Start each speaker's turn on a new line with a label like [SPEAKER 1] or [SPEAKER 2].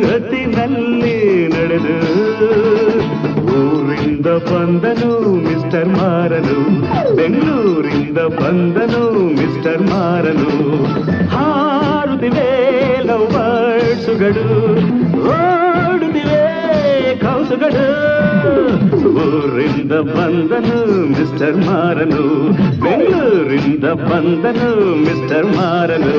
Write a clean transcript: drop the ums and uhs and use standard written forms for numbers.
[SPEAKER 1] ಹೊತ್ತಿನಲ್ಲಿ ನಡೆದು ಊರಿಂದ ಬಂದನು ಮಿಸ್ಟರ್ ಮಾರನು ಬೆಂಗಳೂರಿಂದ ಬಂದನು ಮಿಸ್ಟರ್ ಮಾರನು ಹಾರುತ್ತಿವೆ ಲವ್ ಬರ್ಡ್ಸುಗಳು ಓಡುತ್ತಿವೆ ಕೌಸುಗಳು ಊರಿಂದ ಬಂದನು ಮಿಸ್ಟರ್ ಮಾರನು ಬೆಂಗಳೂರಿಂದ ಬಂದನು ಮಿಸ್ಟರ್ ಮಾರನು